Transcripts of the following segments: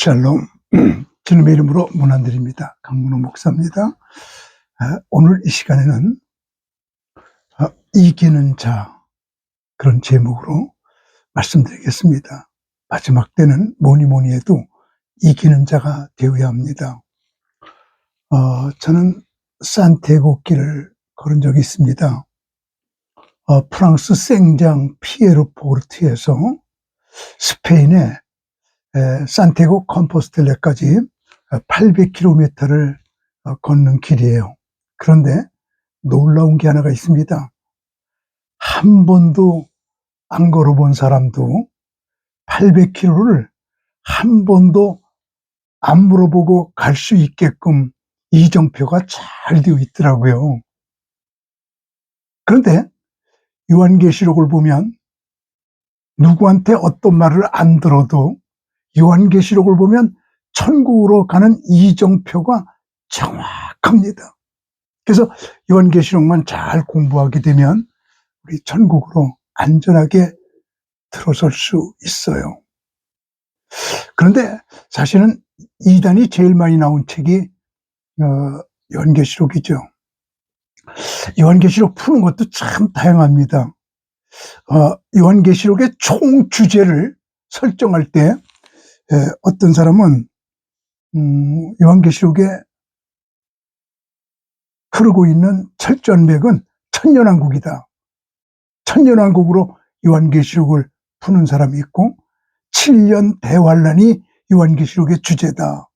샬롬. 주님의 이름으로 문안드립니다. 강문호 목사입니다. 오늘 이 시간에는 이기는 자, 그런 제목으로 말씀드리겠습니다. 마지막 때는 뭐니 해도 이기는 자가 되어야 합니다. 저는 산티아고 길을 걸은 적이 있습니다. 프랑스 생장 피에르 포르트에서 스페인의 산티아고 컴포스텔레까지 800km를 걷는 길이에요. 그런데 놀라운 게 하나가 있습니다. 한 번도 안 걸어본 사람도 800km를 한 번도 안 물어보고 갈 수 있게끔 이정표가 잘 되어 있더라고요. 그런데 요한계시록을 보면 누구한테 어떤 말을 안 들어도 요한계시록을 보면 천국으로 가는 이정표가 정확합니다. 그래서 요한계시록만 잘 공부하게 되면 우리 천국으로 안전하게 들어설 수 있어요. 그런데 사실은 이단이 제일 많이 나온 책이 요한계시록이죠. 요한계시록 푸는 것도 참 다양합니다. 요한계시록의 총 주제를 설정할 때 어떤 사람은 요한계시록에 흐르고 있는 철전맥은 천년왕국이다. 천년왕국으로 요한계시록을 푸는 사람이 있고 7년 대환란이 요한계시록의 주제다.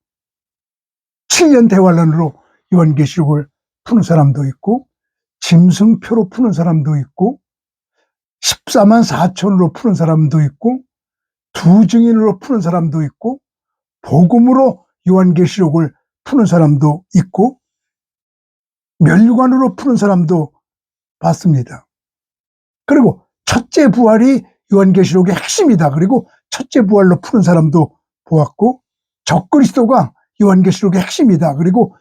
7년 대환란으로 요한계시록을 푸는 사람도 있고 짐승표로 푸는 사람도 있고 14만 4천으로 푸는 사람도 있고 두 증인으로 푸는 사람도 있고 복음으로 요한계시록을 푸는 사람도 있고 멸관으로 푸는 사람도 봤습니다. 그리고 첫째 부활이 요한계시록의 핵심이다. 그리고 첫째 부활로 푸는 사람도 보았고 적그리스도가 요한계시록의 핵심이다. 그리고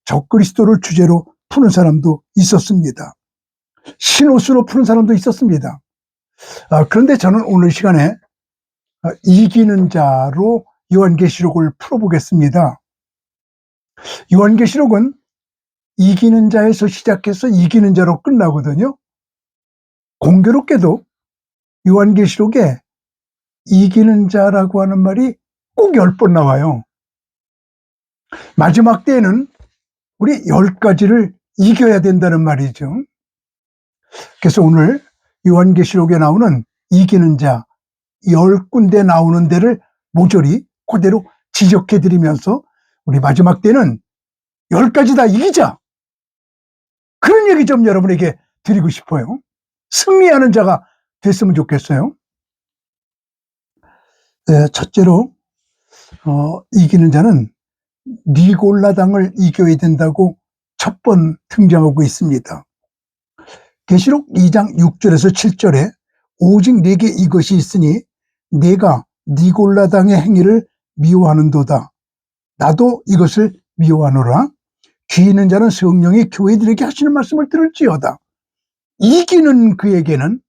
적그리스도를 주제로 푸는 사람도 있었습니다. 신옷으로 푸는 사람도 있었습니다. 그런데 저는 오늘 시간에 이기는 자로 요한계시록을 풀어보겠습니다. 요한계시록은 이기는 자에서 시작해서 이기는 자로 끝나거든요. 공교롭게도 요한계시록에 이기는 자라고 하는 말이 꼭 10번 나와요. 마지막 때에는 우리 10가지를 이겨야 된다는 말이죠. 그래서 오늘 요한계시록에 나오는 이기는 자 10군데 나오는 데를 모조리 그대로 지적해 드리면서 우리 마지막 때는 10가지 다 이기자, 그런 얘기 좀 여러분에게 드리고 싶어요. 승리하는 자가 됐으면 좋겠어요. 첫째로 이기는 자는 니골라당을 이겨야 된다고 첫 번 등장하고 있습니다. 계시록 2장 6절에서 7절에 오직 내게 이것이 있으니 내가 니골라당의 행위를 미워하는도다. 나도 이것을 미워하노라. 귀 있는 자는 성령이 교회들에게 하시는 말씀을 들을지어다. 이기는 그에게는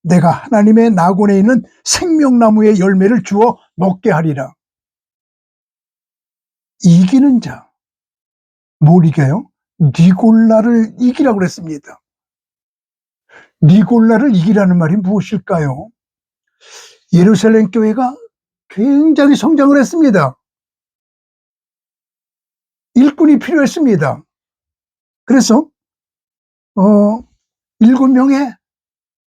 내가 하나님의 낙원에 있는 생명나무의 열매를 주어 먹게 하리라. 이기는 자, 뭘 이겨요? 니골라를 이기라고 그랬습니다. 니골라를 이기라는 말이 무엇일까요? 예루살렘 교회가 굉장히 성장을 했습니다. 일꾼이 필요했습니다. 그래서 7명의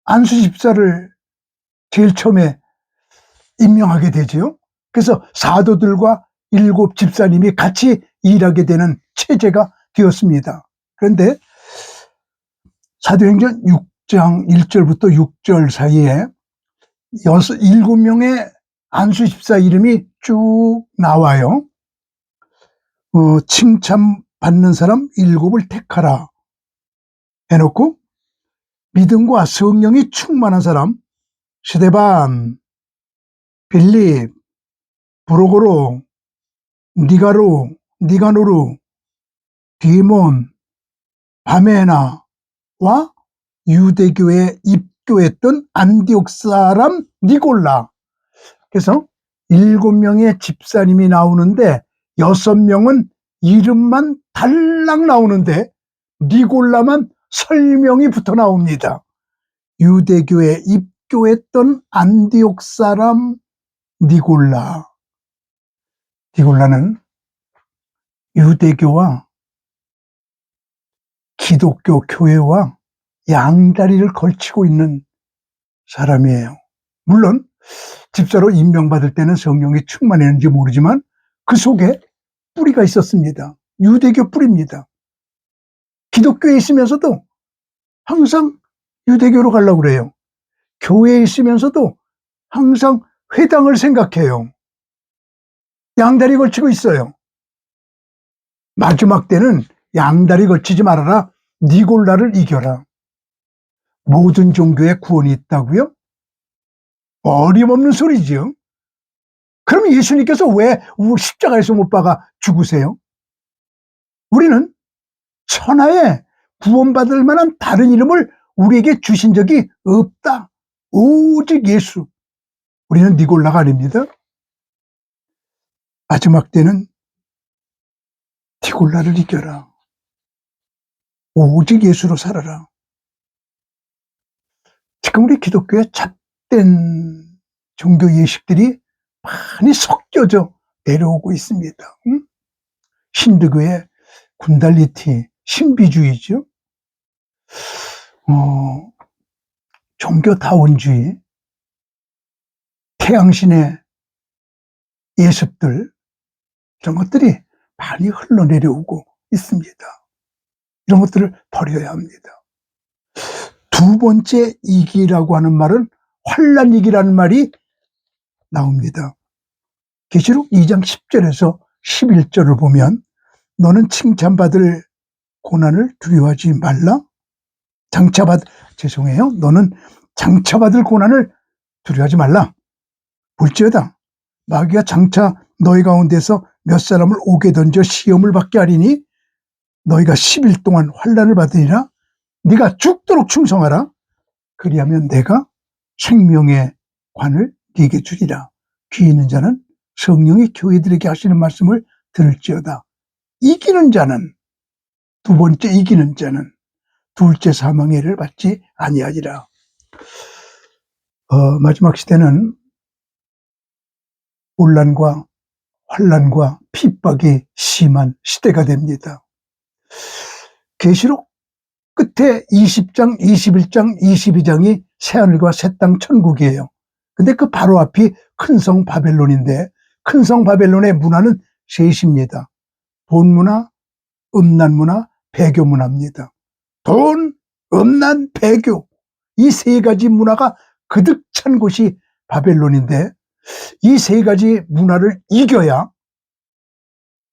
안수 집사를 제일 처음에 임명하게 되죠. 그래서 사도들과 7 집사님이 같이 일하게 되는 체제가 되었습니다. 그런데 사도행전 6장 1절부터 6절 사이에 7명의 안수 집사 이름이 쭉 나와요. 칭찬받는 사람 7을 택하라 해놓고 믿음과 성령이 충만한 사람 스데반, 빌립, 브로고로, 니가노루, 디몬, 바메나와 유대교에 입교했던 안디옥 사람 니골라. 그래서 7명의 집사님이 나오는데 6명은 이름만 달랑 나오는데 니골라만 설명이 붙어 나옵니다. 유대교에 입교했던 안디옥 사람 니골라. 니골라는 유대교와 기독교 교회와 양다리를 걸치고 있는 사람이에요. 물론 집사로 임명받을 때는 성령이 충만했는지 모르지만 그 속에 뿌리가 있었습니다. 유대교 뿌리입니다. 기독교에 있으면서도 항상 유대교로 가려고 그래요. 교회에 있으면서도 항상 회당을 생각해요. 양다리 걸치고 있어요. 마지막 때는 양다리 걸치지 말아라. 니골라를 이겨라. 모든 종교에 구원이 있다고요? 어림없는 소리지요. 그럼 예수님께서 왜 십자가에서 못 박아 죽으세요? 우리는 천하에 구원받을 만한 다른 이름을 우리에게 주신 적이 없다. 오직 예수. 우리는 니골라가 아닙니다. 마지막 때는 니골라를 이겨라. 오직 예수로 살아라. 지금 우리 기독교에 잣된 종교 예식들이 많이 섞여져 내려오고 있습니다. 힌두교의 군달리티, 신비주의죠. 종교다원주의, 태양신의 예습들, 이런 것들이 많이 흘러내려오고 있습니다. 이런 것들을 버려야 합니다. 두 번째 이기라고 하는 말은 환난이기라는 말이 나옵니다. 계시록 2장 10절에서 11절을 보면 너는 칭찬받을 고난을 두려워하지 말라. 너는 장차받을 고난을 두려워하지 말라. 볼지어다 마귀가 장차 너희 가운데서 몇 사람을 옥에 던져 시험을 받게 하리니 너희가 10일 동안 환난을 받으리라. 네가 죽도록 충성하라. 그리하면 내가 생명의 관을 네게 주리라. 귀 있는 자는 성령이 교회들에게 하시는 말씀을 들을지어다. 이기는 자는, 두 번째 이기는 자는 둘째 사망의 해를 받지 아니하리라. 마지막 시대는 혼란과 환난과 핍박이 심한 시대가 됩니다. 계시록 끝에 20장, 21장, 22장이 새하늘과 새 땅 천국이에요. 근데 그 바로 앞이 큰 성 바벨론인데 큰 성 바벨론의 문화는 셋입니다. 돈 문화, 음란 문화, 배교 문화입니다. 돈, 음란, 배교, 이 세 가지 문화가 그득 찬 곳이 바벨론인데 이 세 가지 문화를 이겨야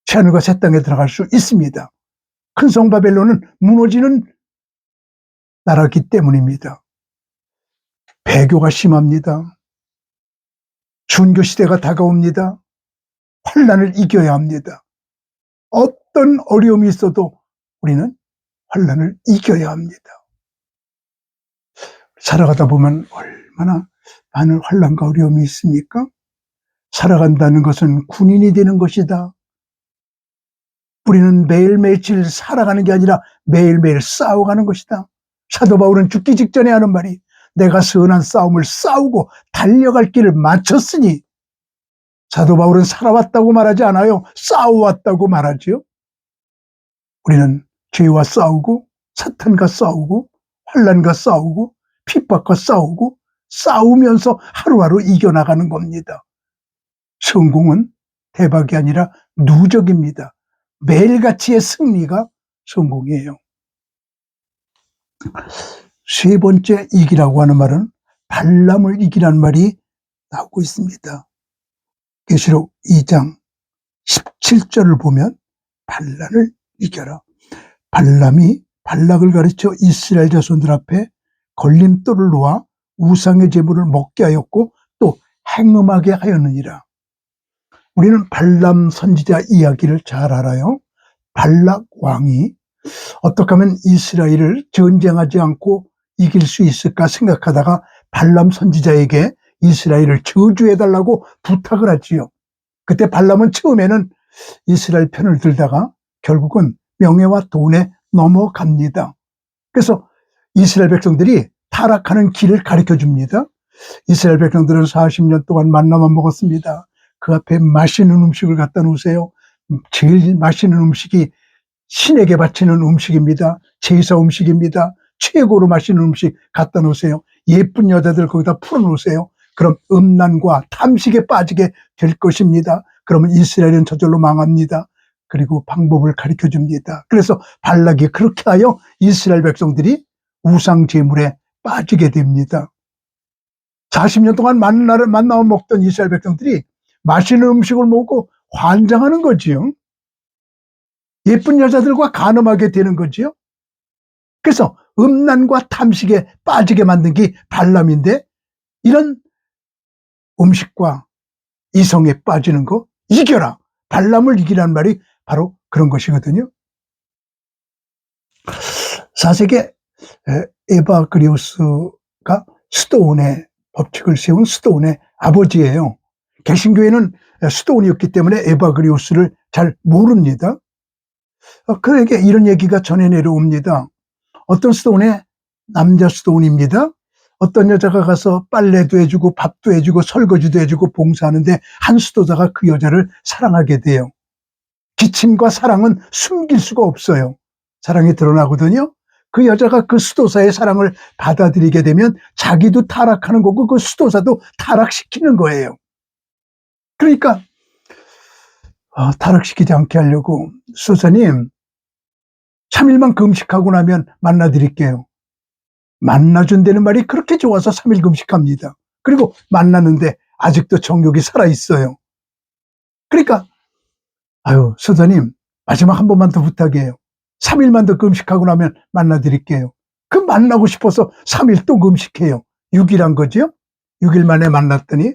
새하늘과 새 땅에 들어갈 수 있습니다. 큰 성 바벨론은 무너지는 나라기 때문입니다. 배교가 심합니다. 순교 시대가 다가옵니다. 환난을 이겨야 합니다. 어떤 어려움이 있어도 우리는 환난을 이겨야 합니다. 살아가다 보면 얼마나 많은 환난과 어려움이 있습니까? 살아간다는 것은 군인이 되는 것이다. 우리는 매일매일 살아가는 게 아니라 매일매일 싸워가는 것이다. 사도 바울은 죽기 직전에 하는 말이 내가 선한 싸움을 싸우고 달려갈 길을 마쳤으니, 사도 바울은 살아왔다고 말하지 않아요. 싸워왔다고 말하지요. 우리는 죄와 싸우고 사탄과 싸우고 환난과 싸우고 핍박과 싸우고 싸우면서 하루하루 이겨나가는 겁니다. 성공은 대박이 아니라 누적입니다. 매일같이의 승리가 성공이에요. 세 번째 이기라고 하는 말은 발람을 이기라는 말이 나오고 있습니다. 계시록 2장 17절을 보면 발람을 이겨라. 발람이 발락을 가르쳐 이스라엘 자손들 앞에 걸림돌을 놓아 우상의 제물을 먹게 하였고 또 행음하게 하였느니라. 우리는 발람 선지자 이야기를 잘 알아요. 발락 왕이 어떻게 하면 이스라엘을 전쟁하지 않고 이길 수 있을까 생각하다가 발람 선지자에게 이스라엘을 저주해달라고 부탁을 하지요. 그때 발람은 처음에는 이스라엘 편을 들다가 결국은 명예와 돈에 넘어갑니다. 그래서 이스라엘 백성들이 타락하는 길을 가르쳐 줍니다. 이스라엘 백성들은 40년 동안 만나만 먹었습니다. 그 앞에 맛있는 음식을 갖다 놓으세요. 제일 맛있는 음식이 신에게 바치는 음식입니다. 제사 음식입니다. 최고로 맛있는 음식 갖다 놓으세요. 예쁜 여자들 거기다 풀어놓으세요. 그럼 음란과 탐식에 빠지게 될 것입니다. 그러면 이스라엘은 저절로 망합니다. 그리고 방법을 가르쳐 줍니다. 그래서 발락이 그렇게 하여 이스라엘 백성들이 우상 제물에 빠지게 됩니다. 40년 동안 만나서 먹던 이스라엘 백성들이 맛있는 음식을 먹고 환장하는 거지요. 예쁜 여자들과 간음하게 되는 거지요. 그래서 음란과 탐식에 빠지게 만든 게 발람인데, 이런 음식과 이성에 빠지는 거 이겨라. 발람을 이기라는 말이 바로 그런 것이거든요. 4세기 에바그리오스가 스도온의 법칙을 세운 스도온의 아버지예요. 개신교회는 스도온이었기 때문에 에바그리오스를 잘 모릅니다. 그에게 이런 얘기가 전해 내려옵니다. 어떤 스도온의 남자 스도온입니다. 어떤 여자가 가서 빨래도 해주고 밥도 해주고 설거지도 해주고 봉사하는데 한 수도자가 그 여자를 사랑하게 돼요. 기침과 사랑은 숨길 수가 없어요. 사랑이 드러나거든요. 그 여자가 그 수도사의 사랑을 받아들이게 되면 자기도 타락하는 거고 그 수도사도 타락시키는 거예요. 그러니까 타락시키지 않게 하려고 수도사님 3일만 금식하고 나면 만나드릴게요. 만나준다는 말이 그렇게 좋아서 3일 금식합니다. 그리고 만났는데 아직도 정욕이 살아있어요. 그러니까 수도사님 마지막 한 번만 더 부탁해요. 3일만 더 금식하고 나면 만나드릴게요. 그 만나고 싶어서 3일 또 금식해요. 6일한 거죠. 6일 만에 만났더니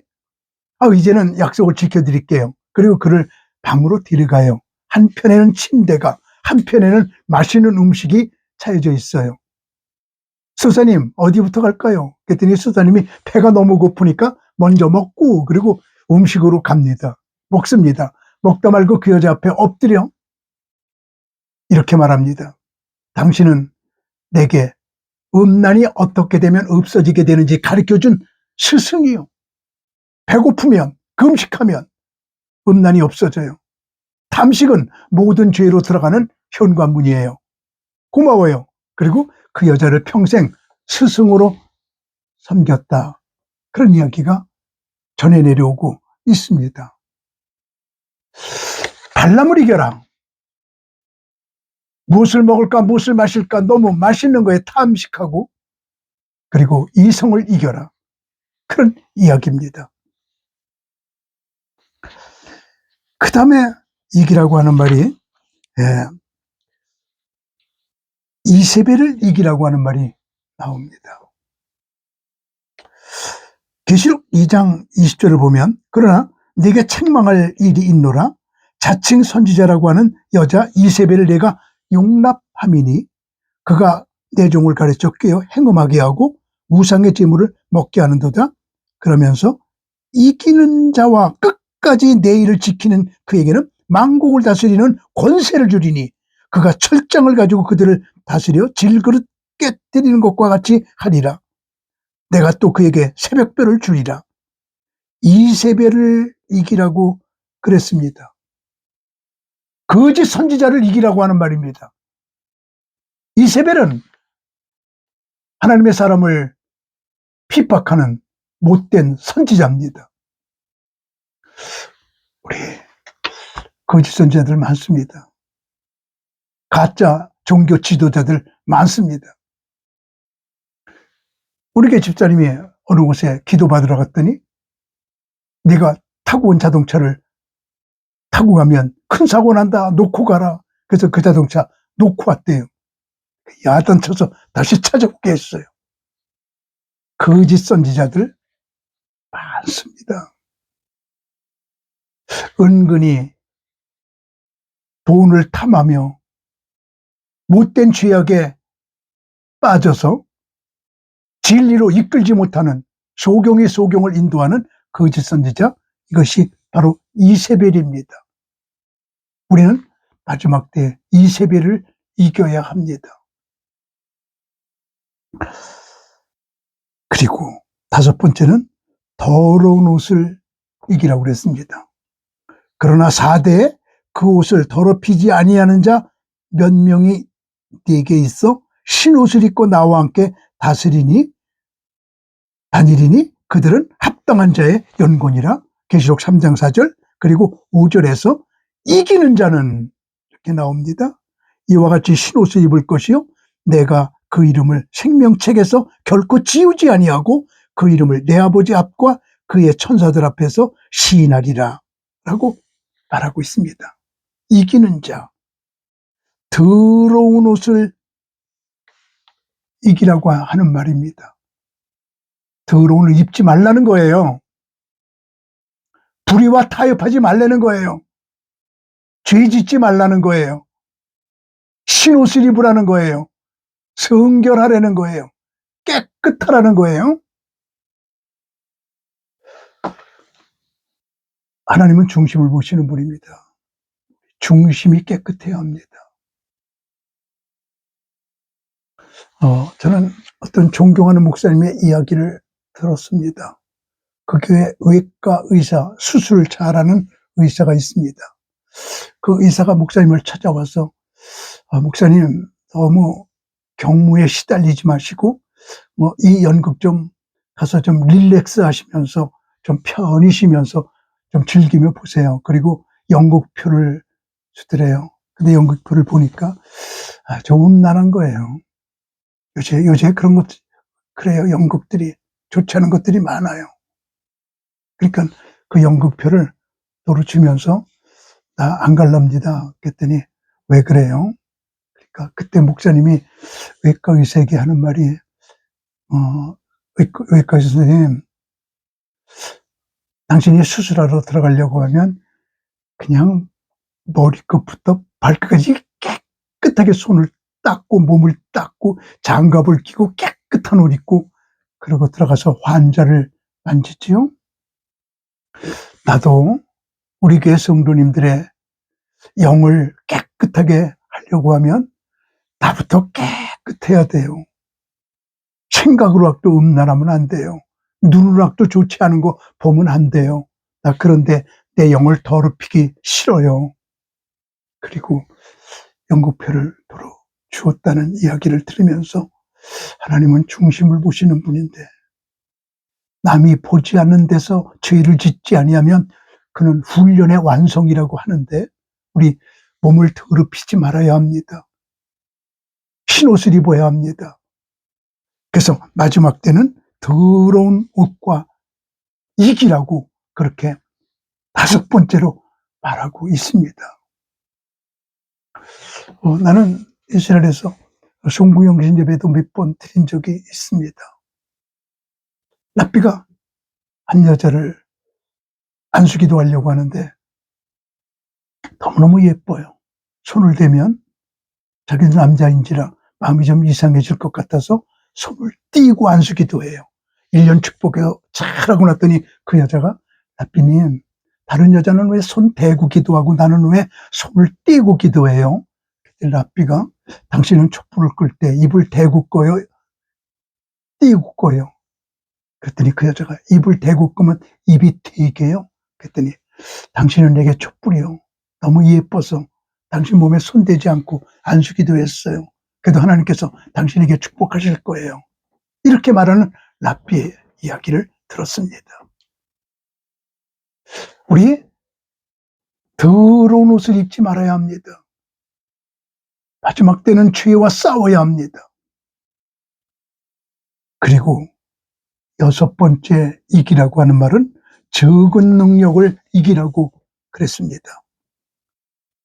이제는 약속을 지켜드릴게요. 그리고 그를 방으로 데려가요. 한편에는 침대가, 한편에는 맛있는 음식이 차려져 있어요. 수사님 어디부터 갈까요? 그랬더니 수사님이 배가 너무 고프니까 먼저 먹고 그리고 음식으로 갑니다. 먹습니다. 먹다 말고 그 여자 앞에 엎드려 이렇게 말합니다. 당신은 내게 음란이 어떻게 되면 없어지게 되는지 가르쳐준 스승이요. 배고프면 금식하면 음란이 없어져요. 탐식은 모든 죄로 들어가는 현관문이에요. 고마워요. 그리고 그 여자를 평생 스승으로 섬겼다. 그런 이야기가 전해 내려오고 있습니다. 발람을 이겨라. 무엇을 먹을까 무엇을 마실까 너무 맛있는 거에 탐식하고 그리고 이성을 이겨라. 그런 이야기입니다. 그 다음에 이기라고 하는 말이 이세벨을 이기라고 하는 말이 나옵니다. 계시록 2장 20절을 보면 그러나 네게 책망할 일이 있노라. 자칭 선지자라고 하는 여자 이세벨을 내가 용납함이니 그가 내 종을 가르쳐 깨어 행음하게 하고 우상의 제물을 먹게 하는도다. 그러면서 이기는 자와 끝까지 내 일을 지키는 그에게는 만국을 다스리는 권세를 주리니 그가 철장을 가지고 그들을 다스려 질그릇 깨뜨리는 것과 같이 하리라. 내가 또 그에게 새벽별을 주리라. 이세벨을 이기라고 그랬습니다. 거짓 선지자를 이기라고 하는 말입니다. 이세벨은 하나님의 사람을 핍박하는 못된 선지자입니다. 우리 거짓 선지자들 많습니다. 가짜 종교 지도자들 많습니다. 우리 교회 집사님이 어느 곳에 기도받으러 갔더니 네가 타고 온 자동차를 타고 가면 큰 사고 난다. 놓고 가라. 그래서 그 자동차 놓고 왔대요. 야단쳐서 다시 찾아오게 했어요. 거짓 선지자들 많습니다. 은근히 돈을 탐하며 못된 죄악에 빠져서 진리로 이끌지 못하는 소경이 소경을 인도하는 거짓 선지자, 이것이 바로 이세벨입니다. 우리는 마지막 때 이세벨을 이겨야 합니다. 그리고 다섯 번째는 더러운 옷을 이기라고 그랬습니다. 그러나 4대에 그 옷을 더럽히지 아니하는 자 몇 명이 네게 있어 신옷을 입고 나와 함께 다니리니 그들은 합당한 자의 연곤이라. 계시록 3장 4절 그리고 5절에서 이기는 자는 이렇게 나옵니다. 이와 같이 신옷을 입을 것이요 내가 그 이름을 생명책에서 결코 지우지 아니하고 그 이름을 내 아버지 앞과 그의 천사들 앞에서 시인하리라 라고 말하고 있습니다. 이기는 자, 더러운 옷을 이기라고 하는 말입니다. 더러운 옷을 입지 말라는 거예요. 불의와 타협하지 말라는 거예요. 죄 짓지 말라는 거예요. 신옷을 입으라는 거예요. 성결하라는 거예요. 깨끗하라는 거예요. 하나님은 중심을 보시는 분입니다. 중심이 깨끗해야 합니다. 저는 어떤 존경하는 목사님의 이야기를 들었습니다. 그 교회 외과 의사, 수술을 잘하는 의사가 있습니다. 그 의사가 목사님을 찾아와서 목사님 너무 경무에 시달리지 마시고 이 연극 좀 가서 좀 릴렉스 하시면서 좀 편히 쉬면서 좀 즐기며 보세요. 그리고 연극표를 주더래요. 근데 연극표를 보니까 좀 음란한 거예요. 요새 그런 것, 그래요. 연극들이 좋지 않은 것들이 많아요. 그러니까 그 연극표를 도로 주면서 나 안 갈랍니다. 그랬더니 왜 그래요? 그러니까 그때 목사님이 외과 의사에게 하는 말이 외과 의사 선생님, 당신이 수술하러 들어가려고 하면 그냥 머리끝부터 발끝까지 깨끗하게 손을 닦고 몸을 닦고 장갑을 끼고 깨끗한 옷 입고 그러고 들어가서 환자를 만지지요. 나도 우리 교회 성도님들의 영을 깨끗하게 하려고 하면 나부터 깨끗해야 돼요. 생각으로도 음란하면 안 돼요. 눈으로도 좋지 않은 거 보면 안 돼요. 나 그런데 내 영을 더럽히기 싫어요. 그리고 연극표를 도로 주었다는 이야기를 들으면서 하나님은 중심을 보시는 분인데 남이 보지 않는 데서 죄를 짓지 아니하면 그는 훈련의 완성이라고 하는데 우리 몸을 더럽히지 말아야 합니다. 흰옷을 입어야 합니다. 그래서 마지막 때는 더러운 옷과 이기라고 그렇게 다섯 번째로 말하고 있습니다. 나는 이스라엘에서 송구영신 예배도 몇 번 드린 적이 있습니다. 랍비가 한 여자를 안수기도 하려고 하는데 너무너무 예뻐요. 손을 대면 자기는 남자인지라 마음이 좀 이상해질 것 같아서 손을 띄고 안수기도 해요. 1년 축복해서 잘하고 났더니 그 여자가 랍비님, 다른 여자는 왜 손 대고 기도하고 나는 왜 손을 띄고 기도해요? 랍비가 당신은 촛불을 끌 때 입을 대고 꺼요? 띄고 꺼요? 그랬더니 그 여자가 입을 대고 끄면 입이 튀게요? 그랬더니 당신은 내게 촛불이요. 너무 예뻐서 당신 몸에 손대지 않고 안수기도 했어요. 그래도 하나님께서 당신에게 축복하실 거예요. 이렇게 말하는 랍비의 이야기를 들었습니다. 우리 더러운 옷을 입지 말아야 합니다. 마지막 때는 죄와 싸워야 합니다. 그리고 여섯 번째 이기라고 하는 말은 적은 능력을 이기라고 그랬습니다.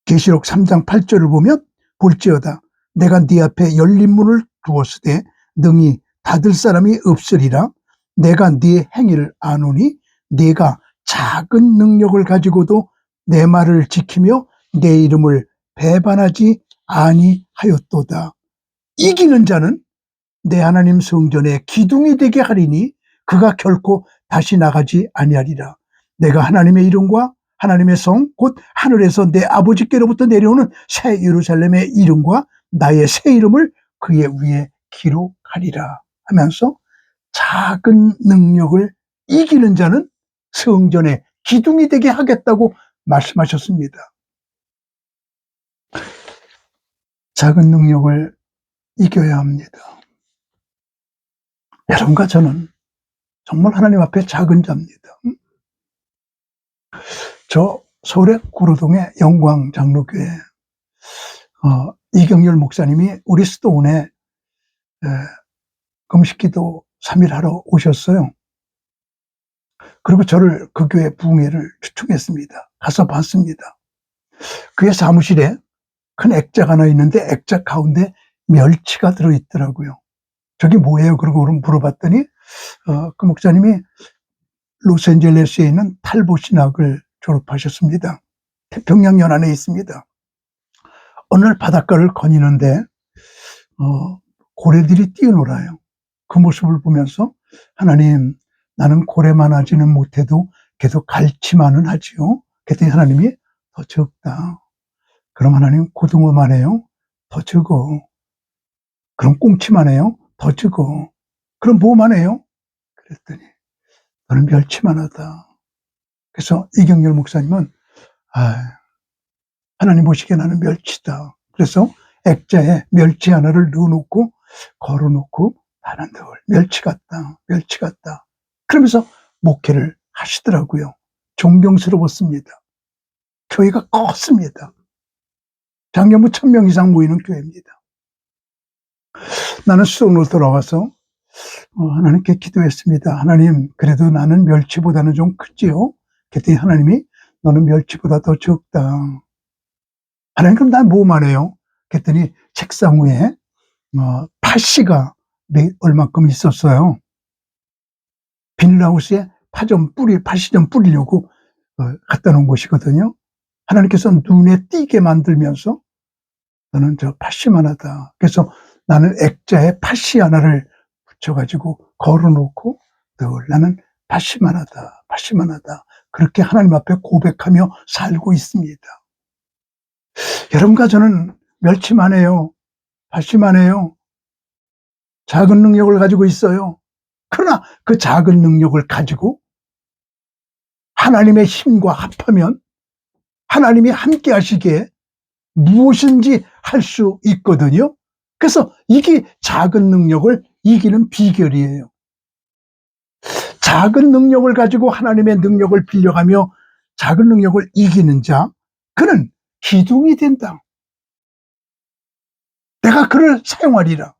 계시록 3장 8절을 보면 볼지어다 내가 네 앞에 열린 문을 두었으되 능히 닫을 사람이 없으리라. 내가 네 행위를 아노니 네가 작은 능력을 가지고도 내 말을 지키며 내 이름을 배반하지 아니하였도다. 이기는 자는 내 하나님 성전에 기둥이 되게 하리니 그가 결코 다시 나가지 아니하리라. 내가 하나님의 이름과 하나님의 성 곧 하늘에서 내 아버지께로부터 내려오는 새 예루살렘의 이름과 나의 새 이름을 그의 위에 기록하리라 하면서 작은 능력을 이기는 자는 성전의 기둥이 되게 하겠다고 말씀하셨습니다. 작은 능력을 이겨야 합니다. 여러분과 저는 정말 하나님 앞에 작은 자입니다. 저 서울의 구로동의 영광 장로교회 이경렬 목사님이 우리 수도원에 금식기도 3일 하러 오셨어요. 그리고 저를 그 교회 부흥회를 초청했습니다. 가서 봤습니다. 그의 사무실에 큰 액자가 하나 있는데 액자 가운데 멸치가 들어있더라고요. 저게 뭐예요? 그러고 물어봤더니 그 목사님이 로스앤젤레스에 있는 탈보 신학을 졸업하셨습니다. 태평양 연안에 있습니다. 어느 날 바닷가를 거니는데 고래들이 뛰어놀아요. 그 모습을 보면서 하나님, 나는 고래만 하지는 못해도 계속 갈치만은 하지요. 그랬더니 하나님이 더 적다. 그럼 하나님 고등어만 해요? 더 적어. 그럼 꽁치만 해요? 더 적어. 그럼 뭐만 해요? 그랬더니 너는 멸치만 하다. 그래서 이경렬 목사님은 하나님 보시기에 나는 멸치다. 그래서 액자에 멸치 하나를 넣어놓고 걸어놓고 나는 늘 멸치 같다. 멸치 같다. 그러면서 목회를 하시더라고요. 존경스러웠습니다. 교회가 컸습니다. 작년부 1000명 이상 모이는 교회입니다. 나는 수원으로 돌아와서 하나님께 기도했습니다. 하나님, 그래도 나는 멸치보다는 좀 크지요? 그랬더니 하나님이 너는 멸치보다 더 적다. 하나님, 그럼 난 뭐만 해요? 그랬더니 책상 위에 팥씨가 얼마큼 있었어요. 비닐하우스에 팥이 좀 뿌리려고 갖다 놓은 것이거든요. 하나님께서 눈에 띄게 만들면서 너는 저 팥씨만 하다. 그래서 나는 액자에 팥씨 하나를 붙여가지고 걸어놓고 늘 나는 팥씨만 하다. 팥씨만 하다. 그렇게 하나님 앞에 고백하며 살고 있습니다. 여러분과 저는 멸치만 해요. 팥씨만 해요. 작은 능력을 가지고 있어요. 그러나 그 작은 능력을 가지고 하나님의 힘과 합하면 하나님이 함께 하시기에 무엇인지 할 수 있거든요. 그래서 이게 작은 능력을 이기는 비결이에요. 작은 능력을 가지고 하나님의 능력을 빌려가며 작은 능력을 이기는 자, 그는 기둥이 된다. 내가 그를 사용하리라.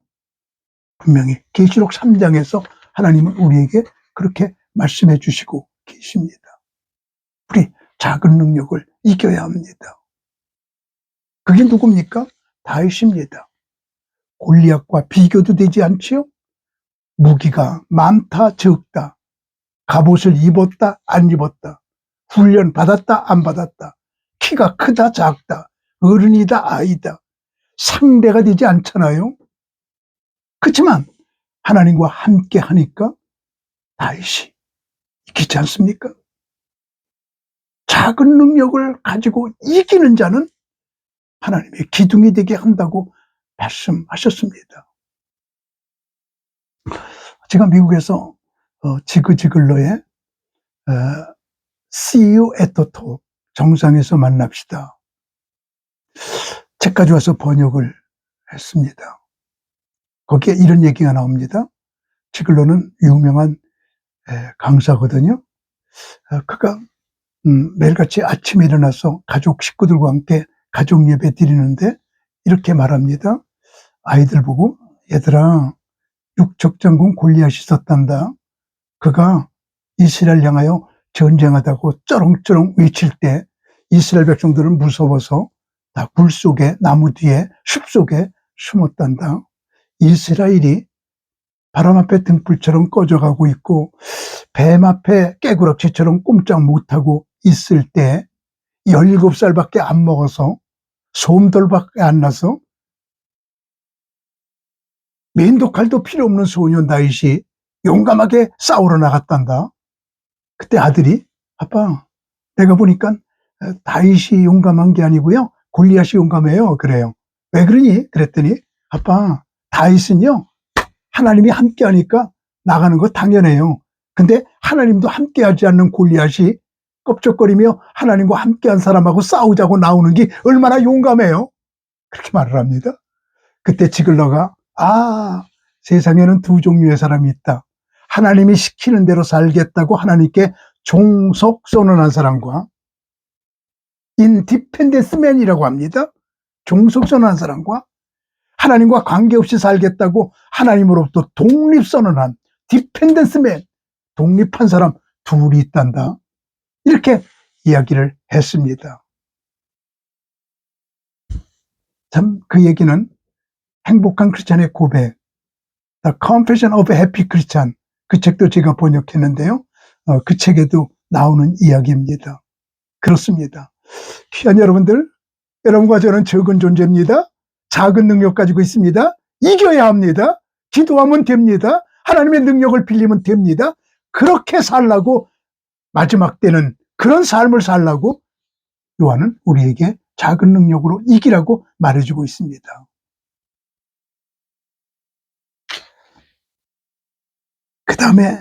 분명히 계시록 3장에서 하나님은 우리에게 그렇게 말씀해 주시고 계십니다. 우리 작은 능력을 이겨야 합니다. 그게 누굽니까? 다윗입니다. 골리앗과 비교도 되지 않지요? 무기가 많다 적다, 갑옷을 입었다 안 입었다, 훈련 받았다 안 받았다, 키가 크다 작다, 어른이다 아이다, 상대가 되지 않잖아요. 그렇지만 하나님과 함께 하니까 다윗이 이기지 않습니까? 작은 능력을 가지고 이기는 자는 하나님의 기둥이 되게 한다고 말씀하셨습니다. 제가 미국에서 지그지글러의 See you at the top, 정상에서 만납시다, 책 가져와서 번역을 했습니다. 거기에 이런 얘기가 나옵니다. 지글러는 유명한 강사거든요. 그가 매일같이 아침에 일어나서 가족 식구들과 함께 가족 예배 드리는데 이렇게 말합니다. 아이들 보고, 얘들아, 육척장군 골리앗이 있었단다. 그가 이스라엘 향하여 전쟁하다고 쩌렁쩌렁 외칠 때 이스라엘 백성들은 무서워서 다 굴 속에, 나무 뒤에, 숲 속에 숨었단다. 이스라엘이 바람 앞에 등불처럼 꺼져가고 있고 뱀 앞에 깨구락지처럼 꼼짝 못하고 있을 때 17살밖에 안 먹어서 솜돌밖에 안 나서 맨도 칼도 필요 없는 소년 다윗이 용감하게 싸우러 나갔단다. 그때 아들이, 아빠, 내가 보니까 다윗이 용감한 게 아니고요, 골리앗이 용감해요. 그래요. 왜 그러니? 그랬더니, 아빠, 다윗은요, 하나님이 함께 하니까 나가는 거 당연해요. 근데 하나님도 함께 하지 않는 골리앗이 껍적거리며 하나님과 함께 한 사람하고 싸우자고 나오는 게 얼마나 용감해요. 그렇게 말을 합니다. 그때 지글러가, 세상에는 두 종류의 사람이 있다. 하나님이 시키는 대로 살겠다고 하나님께 종속 선언한 사람과 인디펜던스 맨이라고 합니다. 종속 선언한 사람과 하나님과 관계없이 살겠다고 하나님으로부터 독립 선언한 디펜던스 맨, 독립한 사람 둘이 있단다. 이렇게 이야기를 했습니다. 참 그 얘기는 행복한 크리스찬의 고백, The Confession of a Happy Christian, 그 책도 제가 번역했는데요. 그 책에도 나오는 이야기입니다. 그렇습니다. 귀한 여러분들, 여러분과 저는 적은 존재입니다. 작은 능력 가지고 있습니다. 이겨야 합니다. 기도하면 됩니다. 하나님의 능력을 빌리면 됩니다. 그렇게 살라고, 마지막 때는 그런 삶을 살라고 요한은 우리에게 작은 능력으로 이기라고 말해주고 있습니다. 그 다음에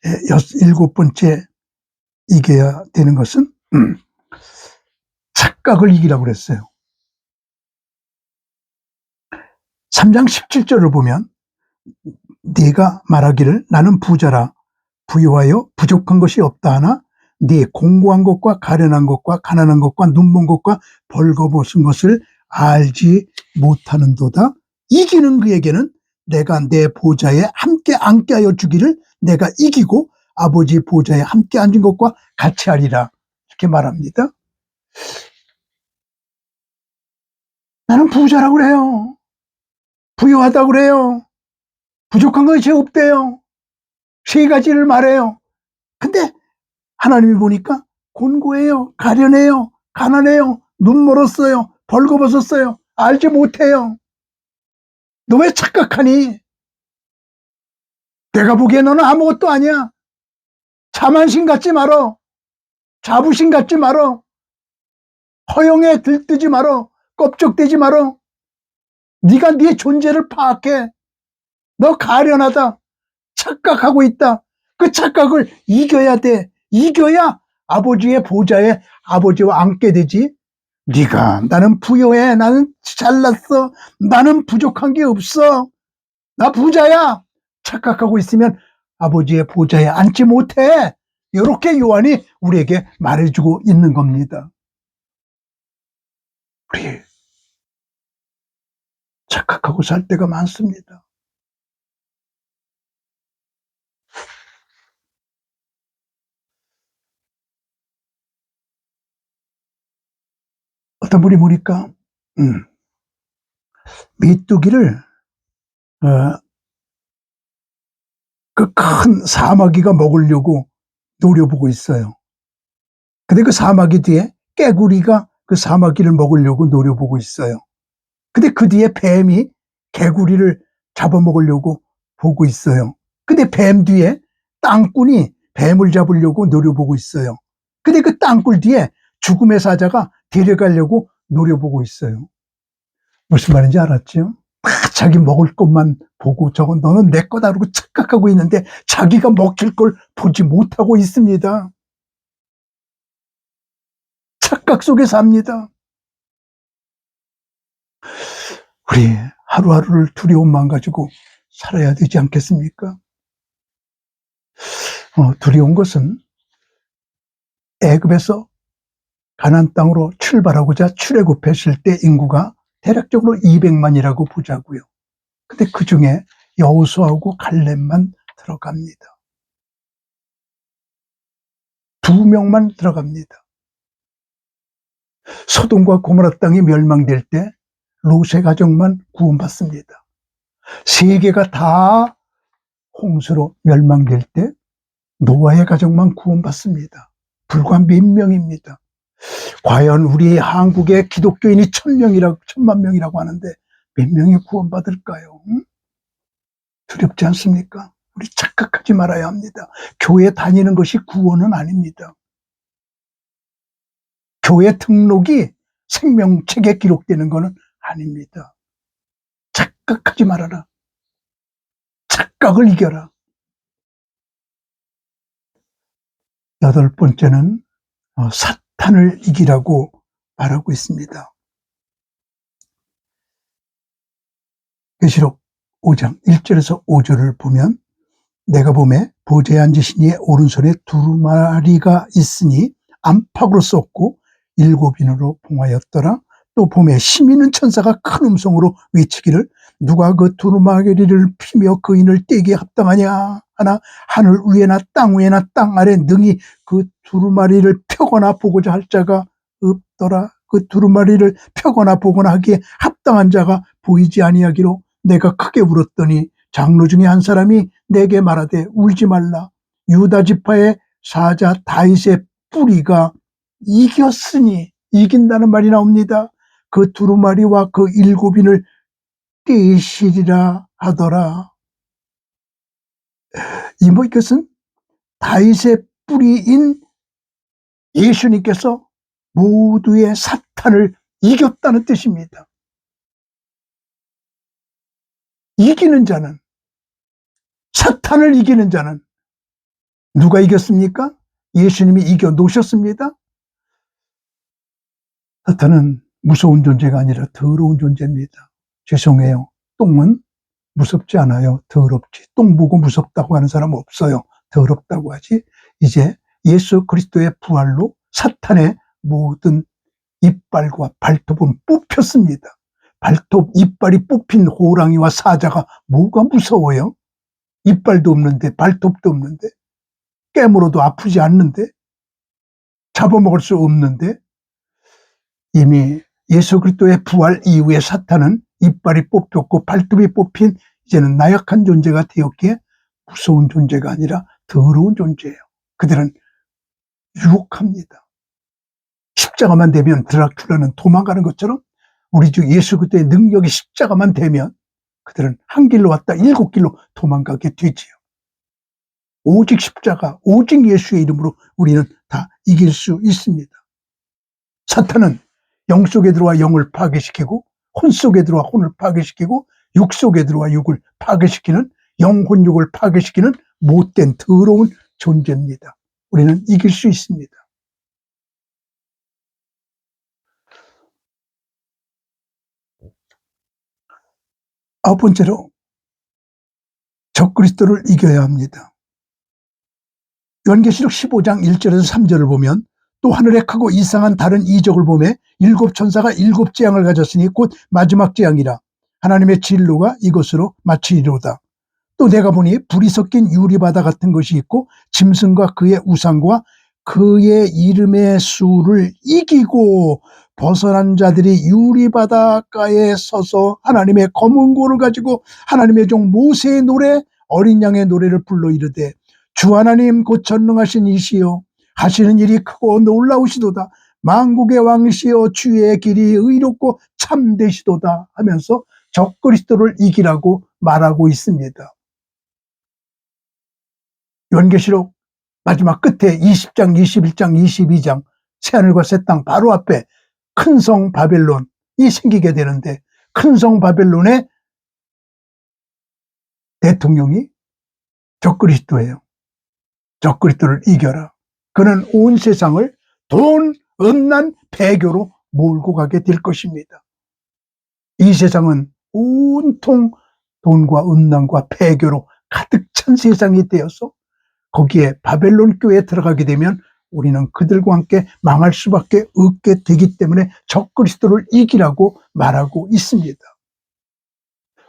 7번째 이겨야 되는 것은 착각을 이기라고 그랬어요. 3장 17절을 보면, 네가 말하기를 나는 부자라 부유하여 부족한 것이 없다 하나 네 공고한 것과 가련한 것과 가난한 것과 눈먼 것과 벌거벗은 것을 알지 못하는도다. 이기는 그에게는 내가 내 보좌에 함께 앉게 하여 주기를 내가 이기고 아버지 보좌에 함께 앉은 것과 같이 하리라. 이렇게 말합니다. 나는 부자라고 그래요. 부유하다고 그래요. 부족한 것이 없대요. 세 가지를 말해요. 근데 하나님이 보니까 곤고해요, 가련해요, 가난해요, 눈 멀었어요, 벌거벗었어요, 알지 못해요. 너 왜 착각하니? 내가 보기에 너는 아무것도 아니야. 자만심 갖지 말어. 자부심 갖지 말어. 허영에 들뜨지 말어. 껍적대지 말어. 네가 네 존재를 파악해. 너 가련하다. 착각하고 있다. 그 착각을 이겨야 돼. 이겨야 아버지의 보좌에 아버지와 앉게 되지. 네가 나는 부유해, 나는 잘났어, 나는 부족한 게 없어, 나 부자야, 착각하고 있으면 아버지의 보좌에 앉지 못해. 이렇게 요한이 우리에게 말해주고 있는 겁니다. 우리 착각하고 살 때가 많습니다. 어떤 분이 보니까 메뚜기를 그 큰 사마귀가 먹으려고 노려보고 있어요. 근데 그 사마귀 뒤에 깨구리가 그 사마귀를 먹으려고 노려보고 있어요. 근데 그 뒤에 뱀이 개구리를 잡아먹으려고 보고 있어요. 근데 뱀 뒤에 땅꾼이 뱀을 잡으려고 노려보고 있어요. 근데 그 땅굴 뒤에 죽음의 사자가 데려가려고 노려보고 있어요. 무슨 말인지 알았죠? 자기 먹을 것만 보고 저건 너는 내 거다 그러고 착각하고 있는데 자기가 먹힐 걸 보지 못하고 있습니다. 착각 속에 삽니다. 우리 하루하루를 두려움만 가지고 살아야 되지 않겠습니까? 두려운 것은 애굽에서 가나안 땅으로 출발하고자 출애굽했을 때 인구가 대략적으로 200만이라고 보자고요. 근데 그 중에 여호수아하고 갈렙만 들어갑니다. 2명만 들어갑니다. 소돔과 고모라 땅이 멸망될 때 롯의 가족만 구원받습니다. 세계가 다 홍수로 멸망될 때 노아의 가족만 구원받습니다. 불과 몇 명입니다. 과연 우리 한국의 기독교인이 1000만 명이라고 하는데 몇 명이 구원받을까요? 두렵지 않습니까? 우리 착각하지 말아야 합니다. 교회 다니는 것이 구원은 아닙니다. 교회 등록이 생명책에 기록되는 것은 아닙니다. 착각하지 말아라. 착각을 이겨라. 8번째는 사탄을 이기라고 말하고 있습니다. 계시록 5장 1절에서 5절을 보면 내가 보매 보좌에 앉으신 이의 오른손에 두루마리가 있으니 안팎으로 썼고 7인으로 봉하였더라. 또 보매 힘 있는 천사가 큰 음성으로 외치기를 누가 그 두루마리를 피며 그 인을 떼기에 합당하냐 하나 하늘 위에나 땅 위에나 땅 아래 능히 그 두루마리를 펴거나 보고자 할 자가 없더라. 그 두루마리를 펴거나 보거나 하기에 합당한 자가 보이지 아니하기로 내가 크게 울었더니 장로 중에 한 사람이 내게 말하되 울지 말라. 유다 지파의 사자 다윗의 뿌리가 이겼으니, 이긴다는 말이 나옵니다. 그 두루마리와 그 7인을 떼시리라 하더라. 이것은 다윗의 뿌리인 예수님께서 모두의 사탄을 이겼다는 뜻입니다. 이기는 자는, 사탄을 이기는 자는 누가 이겼습니까? 예수님이 이겨 놓으셨습니다. 사탄은 무서운 존재가 아니라 더러운 존재입니다. 죄송해요. 똥은 무섭지 않아요. 더럽지. 똥 보고 무섭다고 하는 사람은 없어요. 더럽다고 하지. 이제 예수 그리스도의 부활로 사탄의 모든 이빨과 발톱은 뽑혔습니다. 발톱, 이빨이 뽑힌 호랑이와 사자가 뭐가 무서워요? 이빨도 없는데, 발톱도 없는데, 깨물어도 아프지 않는데, 잡아먹을 수 없는데, 이미 예수 그리스도의 부활 이후에 사탄은 이빨이 뽑혔고 발톱이 뽑힌 이제는 나약한 존재가 되었기에 무서운 존재가 아니라 더러운 존재예요. 그들은 유혹합니다. 십자가만 되면 드라큘라는 도망가는 것처럼 우리 주 예수 그리스도의 능력이 십자가만 되면 그들은 한 길로 왔다 7길로 도망가게 되지요. 오직 십자가, 오직 예수의 이름으로 우리는 다 이길 수 있습니다. 사탄은 영 속에 들어와 영을 파괴시키고 혼 속에 들어와 혼을 파괴시키고 육 속에 들어와 육을 파괴시키는, 영혼육을 파괴시키는 못된 더러운 존재입니다. 우리는 이길 수 있습니다. 아홉 번째로 적그리스도를 이겨야 합니다. 요한계시록 15장 1절에서 3절을 보면 또 하늘에 크고 이상한 다른 이적을 보매 7 천사가 7 재앙을 가졌으니 곧 마지막 재앙이라. 하나님의 진노가 이것으로 마치리로다. 또 내가 보니 불이 섞인 유리바다 같은 것이 있고 짐승과 그의 우상과 그의 이름의 수를 이기고 벗어난 자들이 유리바닷가에 서서 하나님의 검은 고를 가지고 하나님의 종 모세의 노래, 어린 양의 노래를 불러 이르되 주 하나님 곧 전능하신 이시여 하시는 일이 크고 놀라우시도다. 만국의 왕이시여 주의 길이 의롭고 참되시도다 하면서 적그리스도를 이기라고 말하고 있습니다. 요한계시록 마지막 끝에 20장, 21장, 22장 새하늘과 새 땅 바로 앞에 큰 성 바벨론이 생기게 되는데 큰 성 바벨론의 대통령이 적그리스도예요. 적그리스도를 이겨라. 그는 온 세상을 돈, 음란, 배교로 몰고 가게 될 것입니다. 이 세상은 온통 돈과 음란과 배교로 가득 찬 세상이 되어서 거기에 바벨론 교회에 들어가게 되면 우리는 그들과 함께 망할 수밖에 없게 되기 때문에 적그리스도를 이기라고 말하고 있습니다.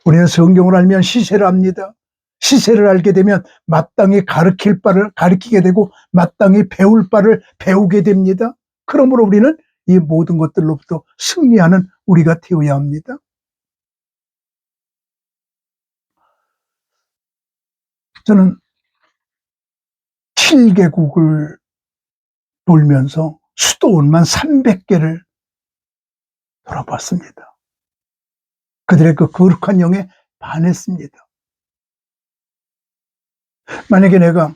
우리는 성경을 알면 시세를 압니다. 시세를 알게 되면 마땅히 가르칠 바를 가르치게 되고 마땅히 배울 바를 배우게 됩니다. 그러므로 우리는 이 모든 것들로부터 승리하는 우리가 되어야 합니다. 저는 7개국을 돌면서 수도원만 300개를 돌아봤습니다. 그들의 그 거룩한 영에 반했습니다. 만약에 내가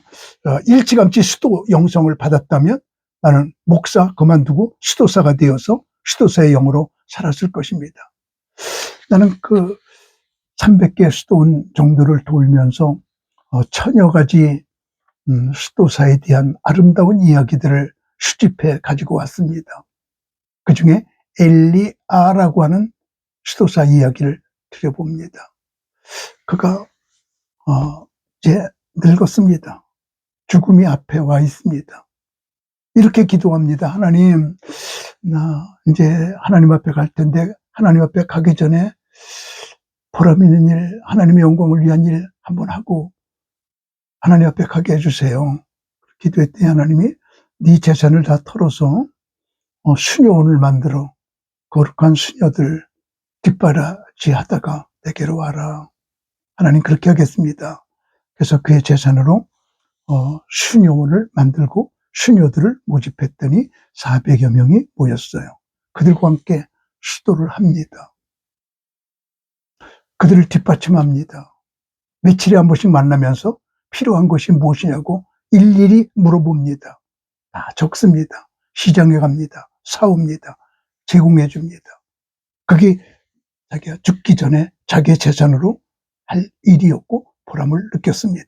일찌감치 수도 영성을 받았다면 나는 목사 그만두고 수도사가 되어서 수도사의 영으로 살았을 것입니다. 나는 그 300개 수도원 정도를 돌면서 천여 가지 수도사에 대한 아름다운 이야기들을 수집해 가지고 왔습니다. 그 중에 엘리아라고 하는 수도사 이야기를 드려봅니다. 그가 이제 늙었습니다. 죽음이 앞에 와 있습니다. 이렇게 기도합니다. 하나님, 나 이제 하나님 앞에 갈 텐데 하나님 앞에 가기 전에 보람 있는 일, 하나님의 영광을 위한 일 한번 하고 하나님 앞에 가게 해주세요. 기도했더니 하나님이 네 재산을 다 털어서 수녀원을 만들어 거룩한 수녀들 뒷바라지 하다가 내게로 와라. 하나님 그렇게 하겠습니다. 그래서 그의 재산으로 수녀원을 만들고 수녀들을 모집했더니 400여 명이 모였어요. 그들과 함께 수도를 합니다. 그들을 뒷받침합니다. 며칠에 한 번씩 만나면서 필요한 것이 무엇이냐고 일일이 물어봅니다. 다 적습니다. 시장에 갑니다. 사옵니다. 제공해 줍니다. 그게 자기가 죽기 전에 자기의 재산으로 할 일이었고 보람을 느꼈습니다.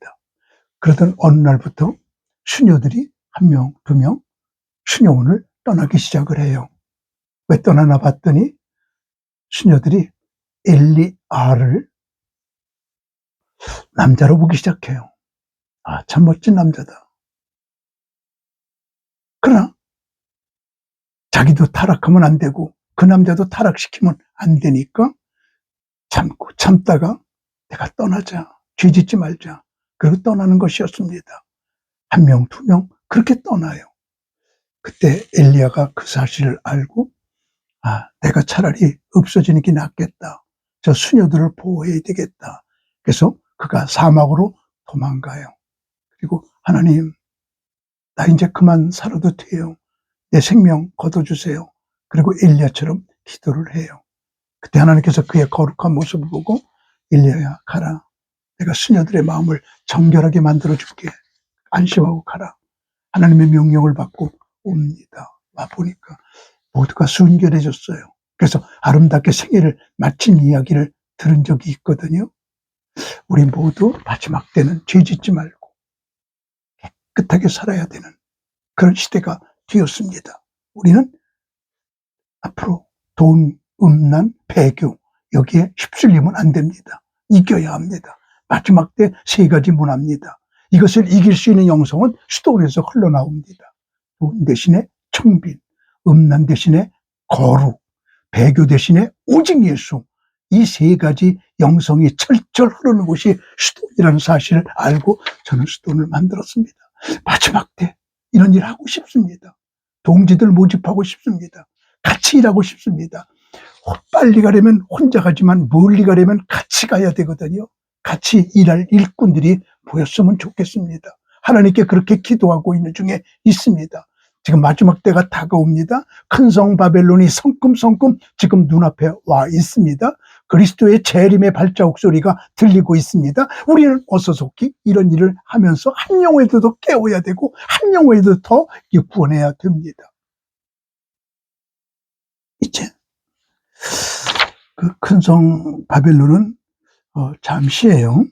그러던 어느 날부터 수녀들이 한 명, 두 명 수녀원을 떠나기 시작을 해요. 왜 떠나나 봤더니 수녀들이 엘리아를 남자로 보기 시작해요. 아, 참 멋진 남자다. 그러나 자기도 타락하면 안 되고 그 남자도 타락시키면 안 되니까 참고 참다가 내가 떠나자. 죄짓지 말자. 그리고 떠나는 것이었습니다. 한 명, 두 명 그렇게 떠나요. 그때 엘리야가 그 사실을 알고 내가 차라리 없어지는 게 낫겠다. 저 수녀들을 보호해야 되겠다. 그래서 그가 사막으로 도망가요. 그리고 하나님, 나 이제 그만 살아도 돼요. 내 생명 거둬주세요. 그리고 엘리야처럼 기도를 해요. 그때 하나님께서 그의 거룩한 모습을 보고 엘리야야 가라. 내가 수녀들의 마음을 정결하게 만들어줄게. 안심하고 가라. 하나님의 명령을 받고 옵니다. 와보니까 모두가 순결해졌어요. 그래서 아름답게 생애를 마친 이야기를 들은 적이 있거든요. 우리 모두 마지막 때는 죄짓지 말고 깨끗하게 살아야 되는 그런 시대가 되었습니다. 우리는 앞으로 돈, 음란, 배교 여기에 휩쓸리면 안 됩니다. 이겨야 합니다. 마지막 때 세 가지 문화입니다. 이것을 이길 수 있는 영성은 수도원에서 흘러나옵니다. 돈 대신에 청빈, 음란 대신에 거룩, 배교 대신에 오직 예수. 이 세 가지 영성이 철철 흐르는 곳이 수도원이라는 사실을 알고 저는 수도원을 만들었습니다. 마지막 때 이런 일 하고 싶습니다. 동지들 모집하고 싶습니다. 같이 일하고 싶습니다. 빨리 가려면 혼자 가지만 멀리 가려면 같이 가야 되거든요. 같이 일할 일꾼들이 보였으면 좋겠습니다. 하나님께 그렇게 기도하고 있는 중에 있습니다. 지금 마지막 때가 다가옵니다. 큰 성 바벨론이 성큼성큼 지금 눈앞에 와 있습니다. 그리스도의 재림의 발자국 소리가 들리고 있습니다. 우리는 어서 속히 이런 일을 하면서 한 영혼에도 더 깨워야 되고 한 영혼에도 더 구원해야 됩니다. 이제 그 큰 성 바벨론은 잠시예요.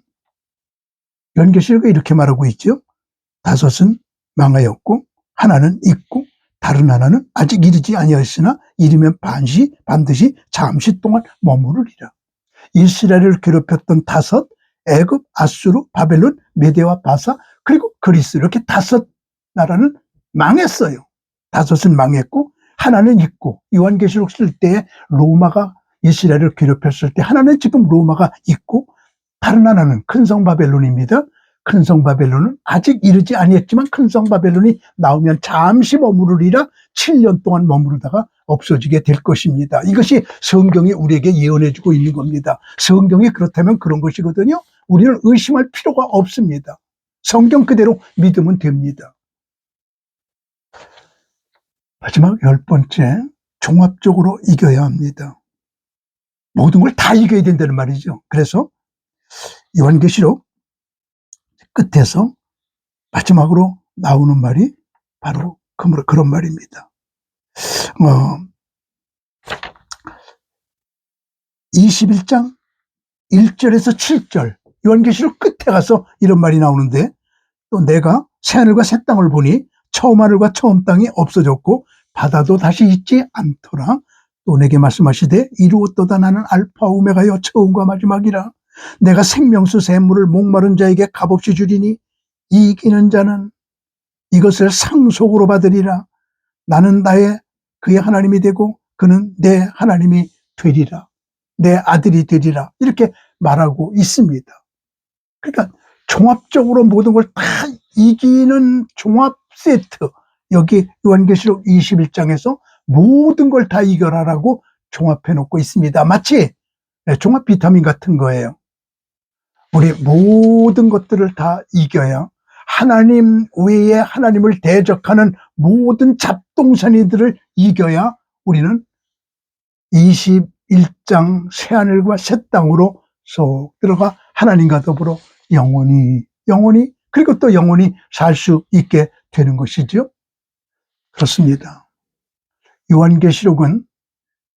연결실가 이렇게 말하고 있죠. 다섯은 망하였고 하나는 있고 다른 하나는 아직 이르지 아니하였으나 이르면 반드시 잠시 동안 머무르리라. 이스라엘을 괴롭혔던 다섯, 애굽, 아수르, 바벨론, 메대와 바사 그리고 그리스 이렇게 다섯 나라는 망했어요. 다섯은 망했고 하나는 있고 요한계시록 쓸 때 로마가 이스라엘을 괴롭혔을 때 하나는 지금 로마가 있고 다른 하나는 큰성 바벨론입니다. 큰성 바벨론은 아직 이르지 아니했지만 큰성 바벨론이 나오면 잠시 머무르리라 7년 동안 머무르다가 없어지게 될 것입니다. 이것이 성경이 우리에게 예언해주고 있는 겁니다. 성경이 그렇다면 그런 것이거든요. 우리는 의심할 필요가 없습니다. 성경 그대로 믿으면 됩니다. 마지막 10번째, 종합적으로 이겨야 합니다. 모든 걸 다 이겨야 된다는 말이죠. 그래서 요한계시록 끝에서 마지막으로 나오는 말이 바로 그런 말입니다. 21장 1절에서 7절 요한계시록 끝에 가서 이런 말이 나오는데, 또 내가 새하늘과 새 땅을 보니 처음 하늘과 처음 땅이 없어졌고 바다도 다시 있지 않더라. 또 내게 말씀하시되 이루었도다. 나는 알파 오메가여 처음과 마지막이라. 내가 생명수 샘물을 목마른 자에게 값없이 주리니 이기는 자는 이것을 상속으로 받으리라. 나는 그의 하나님이 되고 그는 내 하나님이 되리라. 내 아들이 되리라. 이렇게 말하고 있습니다. 그러니까 종합적으로 모든 걸 다 이기는 종합 세트. 여기 요한계시록 21장에서 모든 걸 다 이겨라라고 종합해 놓고 있습니다. 마치 종합 비타민 같은 거예요. 우리 모든 것들을 다 이겨야 하나님 외에 하나님을 대적하는 모든 잡동사니들을 이겨야 우리는 21장 새하늘과 새 땅으로 쏙 들어가 하나님과 더불어 영원히 그리고 또 영원히 살 수 있게 되는 것이죠. 그렇습니다. 요한계시록은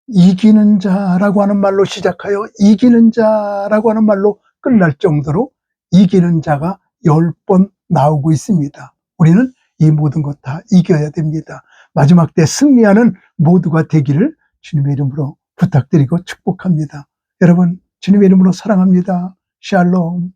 이기는 자라고 하는 말로 시작하여 이기는 자라고 하는 말로 끝날 정도로 이기는 자가 10번 나오고 있습니다. 우리는 이 모든 것 다 이겨야 됩니다. 마지막 때 승리하는 모두가 되기를 주님의 이름으로 부탁드리고 축복합니다. 여러분, 주님의 이름으로 사랑합니다. 샬롬.